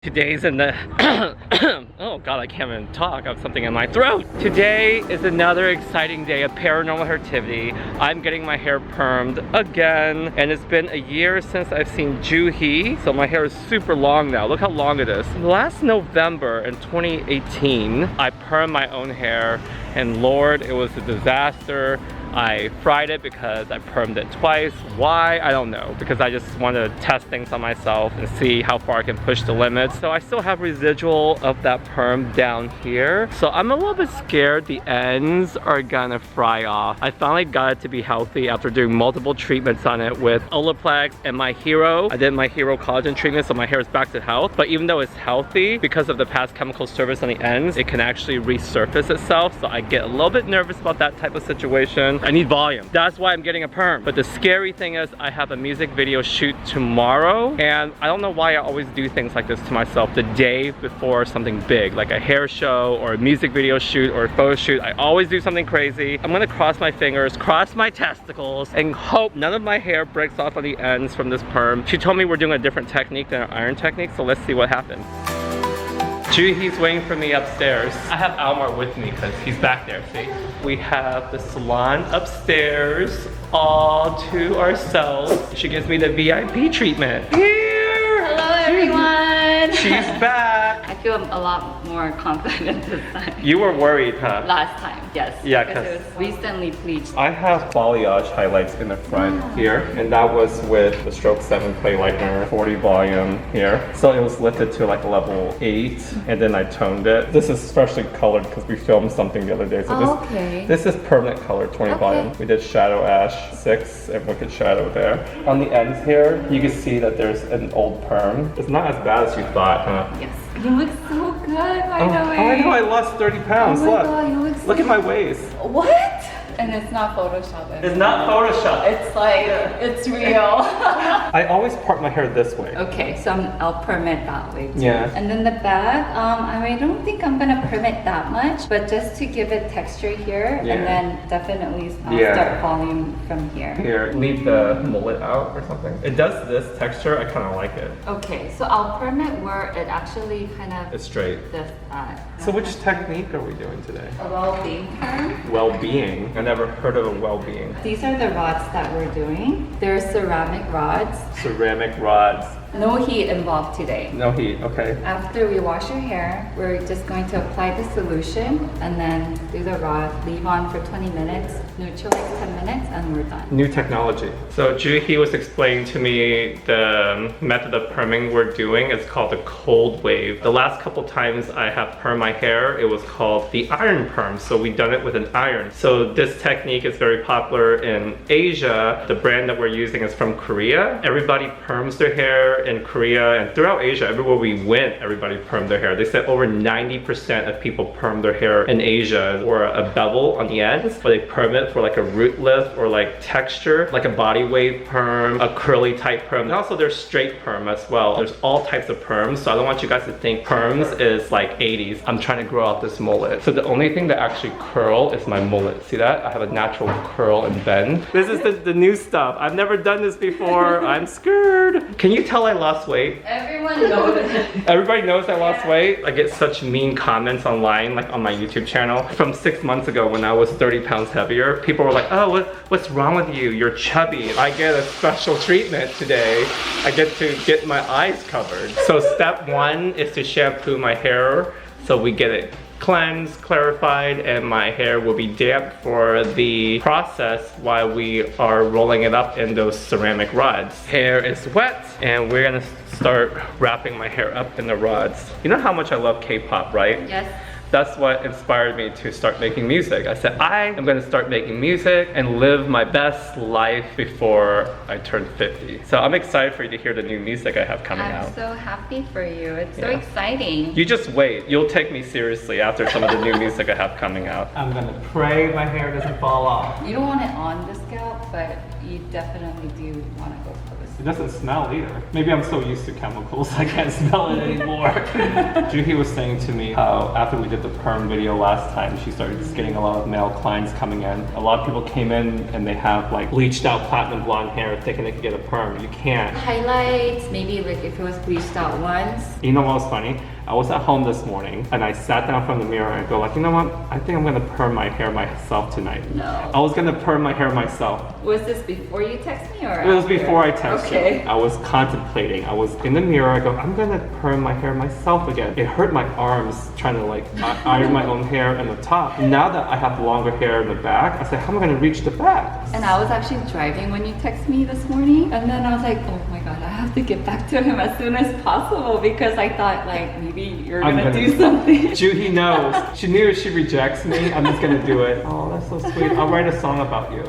Today's in the oh god, I can't even talk. I have something in my throat. Today is another exciting day of paranormal activity. I'm getting my hair permed again, and it's been a year since I've seen Joohee, so my hair is super long now. Look how long it is. Last November in 2018, I permed my own hair, and Lord, it was a disaster. I fried it because I permed it twice. Why? I don't know. Because I just want to test things on myself and see how far I can push the limits. So I still have residual of that perm down here. So I'm a little bit scared the ends are gonna fry off. I finally got it to be healthy after doing multiple treatments on it with Olaplex and my Hero. I did my Hero collagen treatment, so my hair is back to health. But even though it's healthy, because of the past chemical service on the ends, it can actually resurface itself. So I get a little bit nervous about that type of situation. I need volume. That's why I'm getting a perm. But the scary thing is I have a music video shoot tomorrow, and I don't know why I always do things like this to myself the day before something big, like a hair show or a music video shoot or a photo shoot. I always do something crazy. I'm gonna cross my fingers, cross my testicles, and hope none of my hair breaks off on the ends from this perm. She told me we're doing a different technique than an iron technique, so let's see what happens. Joohee's waiting for me upstairs. I have Almar with me because he's back there, see? We have the salon upstairs all to ourselves. She gives me the VIP treatment. Here! Hello everyone! She's back! I feel a lot more confident this time. You were worried, huh? Last time, yes. Yeah, because it was recently bleached. I have balayage highlights in the front here, and that was with the Stroke 7 Clay Lightener, 40 volume here. So it was lifted to like level 8, and then I toned it. This is freshly colored because we filmed something the other day. So this is permanent color, 20 volume. We did Shadow Ash 6 and Wicked Shadow there. On the ends here, you can see that there's an old perm. It's not as bad as you thought, huh? Yes. You look so good, by the way. I know, I lost 30 pounds. Oh my God, you look so Look at my waist. What? And it's not Photoshop. It's not Photoshop. It's like, it's real. I always part my hair this way. Okay, so I'll perm it that way too. Yeah. And then the back, I don't think I'm gonna perm it that much, but just to give it texture here, and then definitely start volume from here. Here, leave the mullet out or something. It does this texture, I kind of like it. Okay, so I'll perm it where it actually kind of... It's straight. Does that. So which technique are we doing today? A well-being perm. Well-being? I never heard of a well-being. These are the rods that we're doing. They're ceramic rods. Ceramic rods. No heat involved today. No heat, okay. After we wash your hair, we're just going to apply the solution and then do the rod, leave on for 20 minutes, neutralize 10 minutes, and we're done. New technology. So Joohee was explaining to me the method of perming we're doing. It's called the cold wave. The last couple times I have permed my hair, it was called the iron perm. So we've done it with an iron. So this technique is very popular in Asia. The brand that we're using is from Korea. Everybody perms their hair in Korea and throughout Asia. Everywhere we went, everybody permed their hair. They said over 90% of people perm their hair in Asia or a bevel on the ends, but they perm it for like a root lift or like texture, like a body wave perm, a curly type perm. And also there's straight perm as well. There's all types of perms, so I don't want you guys to think perms is like 80s. I'm trying to grow out this mullet. So the only thing that actually curl is my mullet. See that? I have a natural curl and bend. This is the new stuff. I've never done this before. I'm scared. Can you tell I lost weight? Everyone knows. Everybody knows I lost weight. I get such mean comments online, like on my YouTube channel. From 6 months ago when I was 30 pounds heavier, people were like, oh, what's wrong with you? You're chubby. I get a special treatment today. I get to get my eyes covered. So step 1 is to shampoo my hair so we get it cleansed, clarified, and my hair will be damp for the process while we are rolling it up in those ceramic rods. Hair is wet, and we're gonna start wrapping my hair up in the rods. You know how much I love K-pop, right? Yes. That's what inspired me to start making music. I said, I am gonna start making music and live my best life before I turn 50. So I'm excited for you to hear the new music I have coming out. I'm so happy for you. It's so exciting. You just wait. You'll take me seriously after some of the new music I have coming out. I'm gonna pray my hair doesn't fall off. You don't want it on the scalp, but you definitely do want to go for the scalp. It doesn't smell either. Maybe I'm so used to chemicals I can't smell it anymore. Joohee was saying to me how after we did the perm video last time, she started just getting a lot of male clients coming in. A lot of people came in and they have like bleached out platinum blonde hair thinking they could get a perm. You can't. Highlights, maybe like if it was bleached out once. You know what was funny? I was at home this morning and I sat down from the mirror and go like, you know what? I think I'm gonna perm my hair myself tonight. No. I was gonna perm my hair myself. Was this before you text me or It was after? before I texted Okay. you. I was contemplating. I was in the mirror. I go, I'm gonna perm my hair myself again. It hurt my arms trying to like iron my own hair in the top. And now that I have longer hair in the back, I said, how am I gonna reach the back? And I was actually driving when you texted me this morning. And then I was like, oh my God, I have to get back to him as soon as possible because I thought like maybe you're gonna do something. Joohee knows. She knew if she rejects me, I'm just gonna do it. Oh, that's so sweet. I'll write a song about you.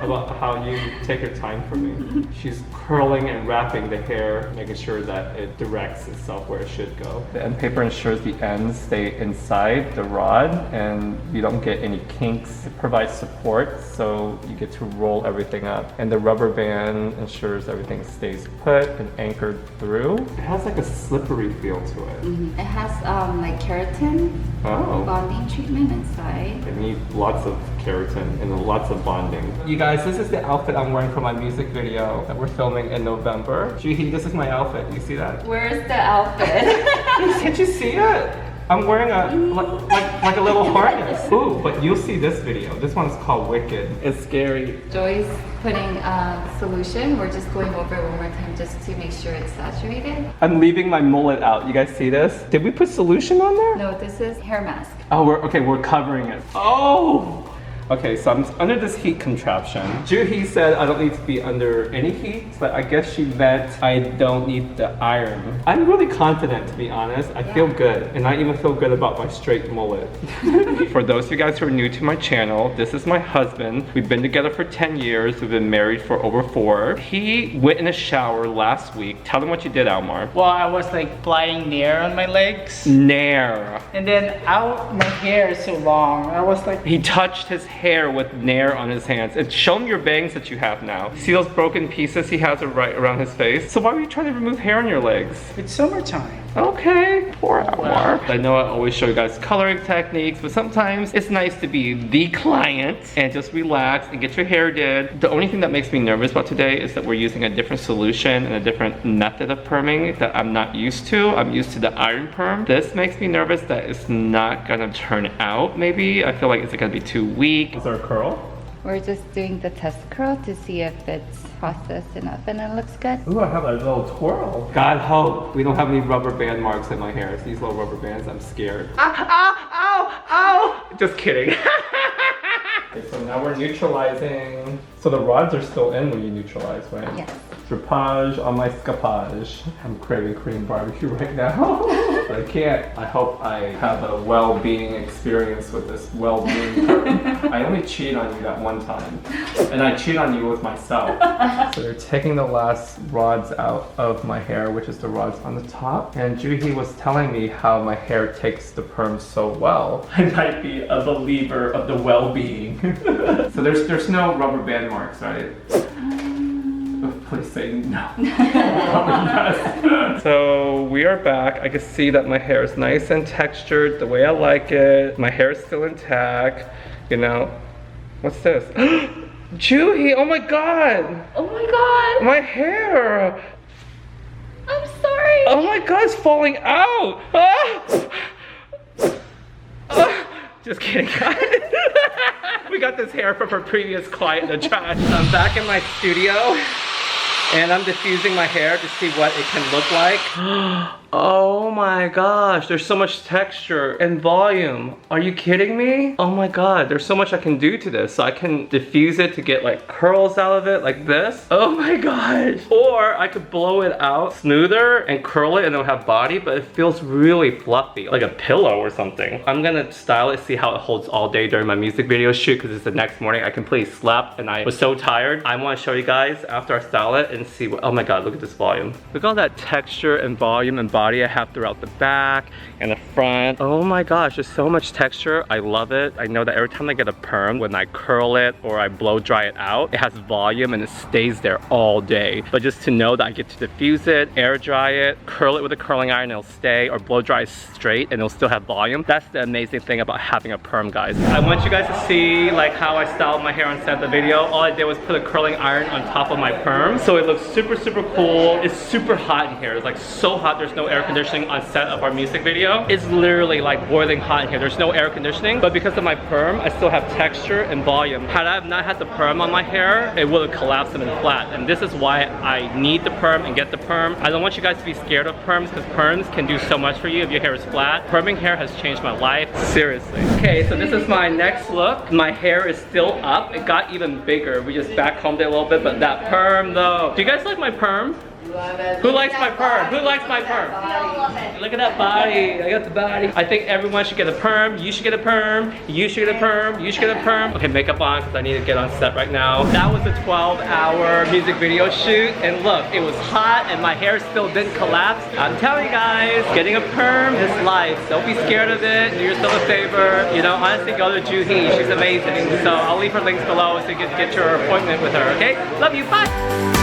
About how you take your time for me. She's curling and wrapping the hair, making sure that it directs itself where it should go. The end paper ensures the ends stay inside the rod and you don't get any kinks. It provides support so you get to roll everything up. And the rubber band ensures everything stays put and anchored through. It has like a slippery feel to it. It has like keratin bonding treatment inside. I need lots of keratin and lots of bonding. You guys, this is the outfit I'm wearing for my music video that we're filming in November. Joohee, this is my outfit. You see that? Where's the outfit? Can't you see it? I'm wearing like a little harness. Ooh, but you'll see this video. This one's called Wicked. It's scary. Joy's putting solution. We're just going over it one more time just to make sure it's saturated. I'm leaving my mullet out. You guys see this? Did we put solution on there? No, this is hair mask. Oh, we're covering it. Oh! Okay, so I'm under this heat contraption. Joohee said I don't need to be under any heat, but I guess she meant I don't need the iron. I'm really confident, to be honest. I feel good, and I even feel good about my straight mullet. For those of you guys who are new to my channel, this is my husband. We've been together for 10 years. We've been married for over 4. He went in a shower last week. Tell them what you did, Almar. Well, I was like applying Nair on my legs. Nair. And then my hair is so long. I was like, He touched his hair with Nair on his hands. And show him your bangs that you have now. See those broken pieces he has right around his face? So why were you trying to remove hair on your legs? it's summertime. Okay, poor Almar. I know I always show you guys coloring techniques, but sometimes it's nice to be the client and just relax and get your hair did. The only thing that makes me nervous about today is that we're using a different solution and a different method of perming that I'm not used to. I'm used to the iron perm. This makes me nervous that it's not gonna turn out, maybe. I feel like it's gonna be too weak. Is there a curl? We're just doing the test curl to see if it's processed enough and it looks good. Ooh, I have a little twirl. God hope we don't have any rubber band marks in my hair. It's these little rubber bands, I'm scared. Ow! Just kidding. Okay, so now we're neutralizing. So the rods are still in when you neutralize, right? Yes. Drapage on my scapage. I'm craving Korean barbecue right now. But I can't. I hope I have a well-being experience with this well-being perm. I only cheated on you that one time. And I cheated on you with myself. So they're taking the last rods out of my hair, which is the rods on the top. And Joohee was telling me how my hair takes the perm so well. I might be a believer of the well-being. So there's no rubber band marks, right? Please say no. Yes. So we are back. I can see that my hair is nice and textured the way I like it. My hair is still intact. You know, what's this? Joohee, oh my God. Oh my God. My hair. I'm sorry. Oh my God, it's falling out. Just kidding, guys. We got this hair from her previous client in the trash. I'm back in my studio and I'm diffusing my hair to see what it can look like. Oh my gosh, there's so much texture and volume. Are you kidding me? Oh my God, there's so much I can do to this. So I can diffuse it to get like curls out of it like this. Oh my gosh. Or I could blow it out smoother and curl it and it'll have body, but it feels really fluffy, like a pillow or something. I'm gonna style it, see how it holds all day during my music video shoot because it's the next morning. I completely slept and I was so tired. I wanna show you guys after I style it and see what, oh my God, look at this volume. Look at all that texture and volume and body. I have throughout the back and the front. Oh my gosh, there's so much texture. I love it. I know that every time I get a perm, when I curl it or I blow dry it out, it has volume and it stays there all day. But just to know that I get to diffuse it, air dry it, curl it with a curling iron, it'll stay, or blow dry straight and it'll still have volume. That's the amazing thing about having a perm, guys. I want you guys to see like how I styled my hair on set of the video. All I did was put a curling iron on top of my perm, so it looks super cool. It's super hot in here. It's like so hot. There's no air conditioning on set of our music video. It's literally like boiling hot in here. There's no air conditioning, but because of my perm, I still have texture and volume. Had I not had the perm on my hair, it would have collapsed and been flat. And this is why I need the perm and get the perm. I don't want you guys to be scared of perms, because perms can do so much for you if your hair is flat. Perming hair has changed my life, seriously. Okay, so this is my next look. My hair is still up. It got even bigger. We just back combed it a little bit, but that perm though. Do you guys like my perm? Who likes my perm? Who likes my perm? Look at that body. I got the body. I think everyone should get a perm. You should get a perm. You should get a perm. You should get a perm. Okay, makeup on because I need to get on set right now. That was a 12-hour music video shoot. And look, it was hot and my hair still didn't collapse. I'm telling you guys, getting a perm is life. Don't be scared of it. Do yourself a favor. You know, honestly, go to Joohee. She's amazing. So I'll leave her links below so you can get your appointment with her, okay? Love you. Bye.